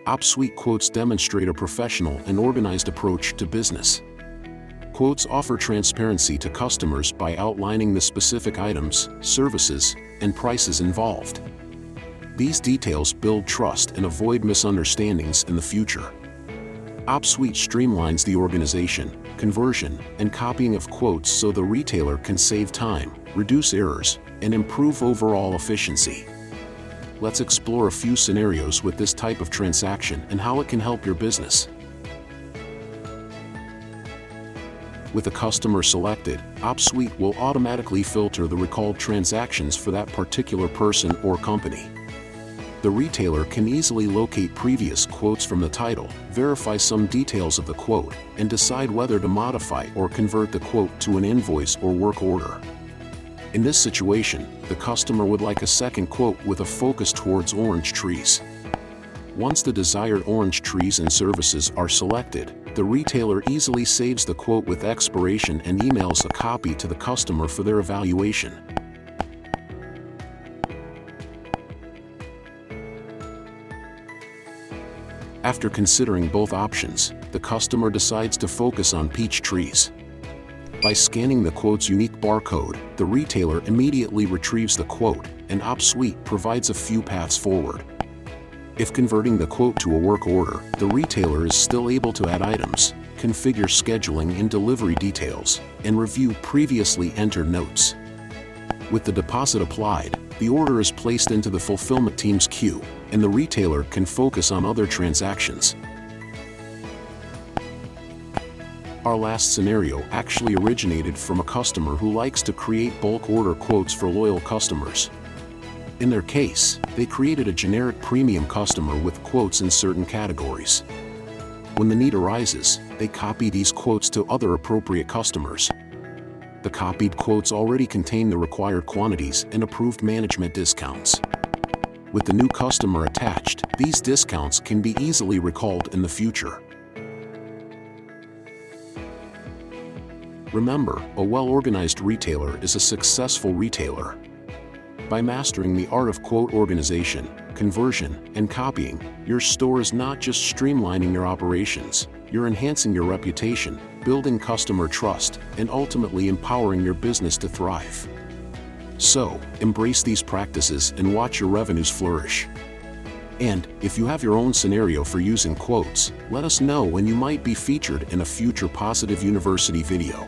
OpSuite quotes demonstrate a professional and organized approach to business. Quotes offer transparency to customers by outlining the specific items, services, and prices involved. These details build trust and avoid misunderstandings in the future. OpSuite streamlines the organization, conversion, and copying of quotes so the retailer can save time, reduce errors, and improve overall efficiency. Let's explore a few scenarios with this type of transaction and how it can help your business. With a customer selected, OpSuite will automatically filter the recalled transactions for that particular person or company. The retailer can easily locate previous quotes from the title, verify some details of the quote, and decide whether to modify or convert the quote to an invoice or work order. In this situation, the customer would like a second quote with a focus towards orange trees. Once the desired orange trees and services are selected, the retailer easily saves the quote with expiration and emails a copy to the customer for their evaluation. After considering both options, the customer decides to focus on peach trees. By scanning the quote's unique barcode, the retailer immediately retrieves the quote, and OpSuite provides a few paths forward. If converting the quote to a work order, the retailer is still able to add items, configure scheduling and delivery details, and review previously entered notes. With the deposit applied, the order is placed into the fulfillment team's queue, and the retailer can focus on other transactions. Our last scenario actually originated from a customer who likes to create bulk order quotes for loyal customers. In their case, they created a generic premium customer with quotes in certain categories. When the need arises, they copy these quotes to other appropriate customers. The copied quotes already contain the required quantities and approved management discounts. With the new customer attached, these discounts can be easily recalled in the future. Remember, a well-organized retailer is a successful retailer. By mastering the art of quote organization, conversion, and copying, your store is not just streamlining your operations, you're enhancing your reputation, building customer trust, and ultimately empowering your business to thrive. So, embrace these practices and watch your revenues flourish. And, if you have your own scenario for using quotes, let us know when you might be featured in a future Positive University video.